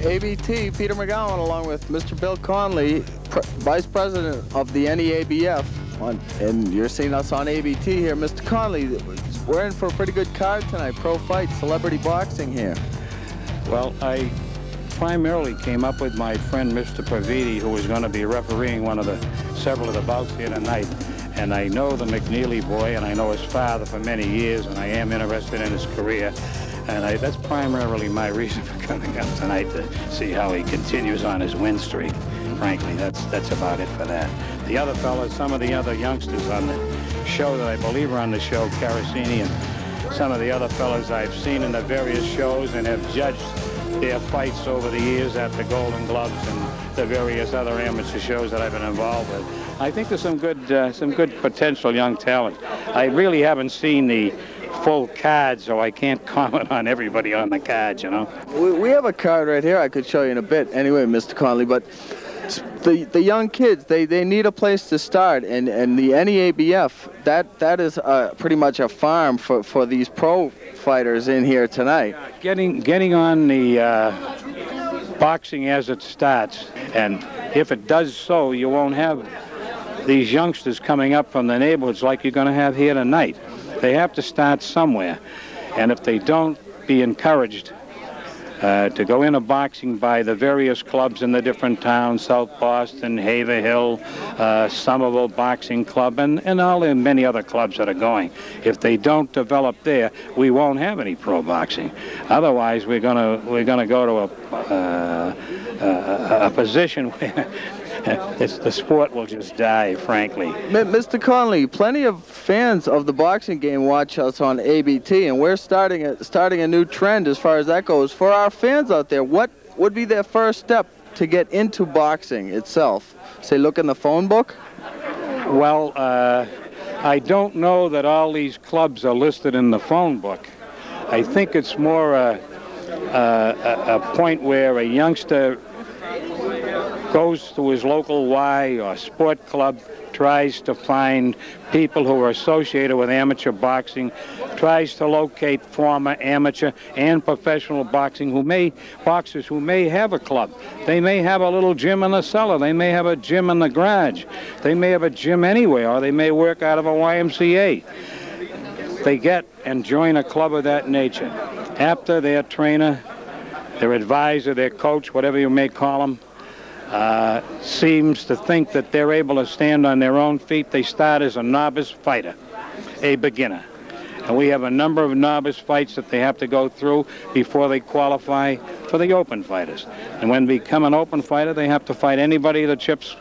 ABT, Peter McGowan, along with Mr. Bill Connolly, Vice President of the NEABF. And you're seeing us on ABT here. Mr. Connolly, we're in for a pretty good card tonight. Pro fight, celebrity boxing here. Well, I primarily came up with my friend Mr. Praviti, who was going to be refereeing several of the bouts here tonight. And I know the McNeely boy, and I know his father for many years, and I am interested in his career. And that's primarily my reason for coming up tonight, to see how he continues on his win streak. Frankly, that's about it for that. The other fellas, some of the other youngsters on the show that I believe are on the show, Carasini and some of the other fellas I've seen in the various shows and have judged their fights over the years at the Golden Gloves and the various other amateur shows that I've been involved with. I think there's some good potential young talent. I really haven't seen the full card, so I can't comment on everybody on the card, you know. We have a card right here I could show you in a bit anyway, Mr. Connolly, but the young kids, they need a place to start, and the NEABF, that is pretty much a farm for these pro fighters in here tonight. Getting on the boxing as it starts, and if it does so, you won't have these youngsters coming up from the neighborhoods like you're going to have here tonight. They have to start somewhere, and if they don't, be encouraged to go into boxing by the various clubs in the different towns, South Boston, Haverhill, Somerville Boxing Club, and all the many other clubs that are going. If they don't develop there, we won't have any pro boxing. Otherwise, we're gonna go to a position where the sport will just die, frankly. Mr. Connolly, plenty of fans of the boxing game watch us on ABT, and we're starting a new trend as far as that goes. For our fans out there, what would be their first step to get into boxing itself? Say, look in the phone book? Well, I don't know that all these clubs are listed in the phone book. I think it's more a point where a youngster goes to his local Y or sport club, tries to find people who are associated with amateur boxing, tries to locate former amateur and professional boxers who may have a club. They may have a little gym in the cellar. They may have a gym in the garage. They may have a gym anywhere, or they may work out of a YMCA. They get and join a club of that nature. After their trainer, their advisor, their coach, whatever you may call them, seems to think that they're able to stand on their own feet, they start as a novice fighter, a beginner. And we have a number of novice fights that they have to go through before they qualify for the open fighters. And when they become an open fighter, they have to fight anybody that chips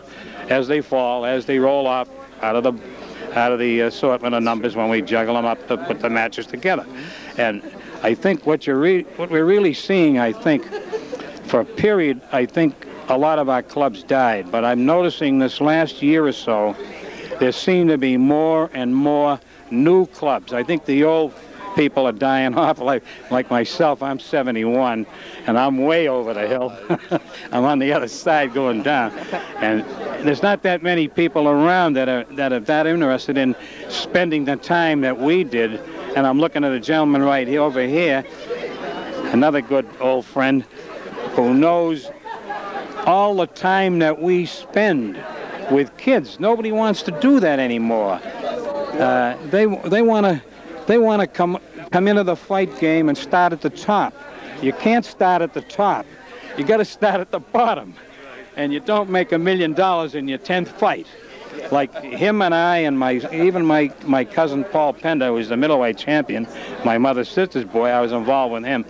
as they fall, as they roll off out of the assortment of numbers when we juggle them up to put the matches together. And I think what we're really seeing, I think, for a period, I think a lot of our clubs died, but I'm noticing this last year or so, there seem to be more and more new clubs. I think the old people are dying off, like myself. I'm 71, and I'm way over the hill. I'm on the other side going down, and there's not that many people around that are that interested in spending the time that we did. And I'm looking at a gentleman right here over here, another good old friend who knows all the time that we spend with kids. Nobody wants to do that anymore. They want to come into the fight game and start at the top. You can't start at the top. You got to start at the bottom. And you don't make $1 million in your 10th fight. Like him and I and even my cousin Paul Pender, who's the middleweight champion, my mother's sister's boy, I was involved with him.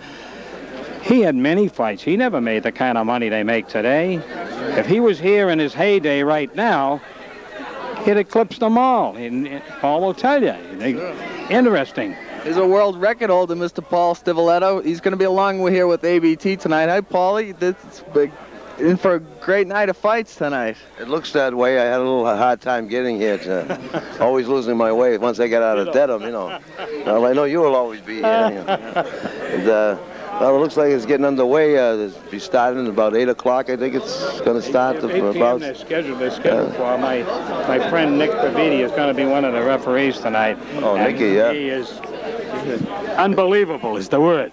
He had many fights. He never made the kind of money they make today. If he was here in his heyday right now, he'd eclipse them all. And Paul will tell you. Interesting. There's a world record holder, Mr. Paul Stivaletto. He's going to be along here with ABT tonight. Hi, Paulie. This is big. In for a great night of fights tonight. It looks that way. I had a little hard time getting here. Always losing my way once I got out of Dedham, you know. Well, I know you will always be here. You know. And, well, it looks like it's getting underway. It'll be starting at about 8 o'clock. I think it's going to start. 8 p.m. They're scheduled for. My friend Nick Praviti is going to be one of the referees tonight. Oh, Nicky, yeah. He is unbelievable is the word.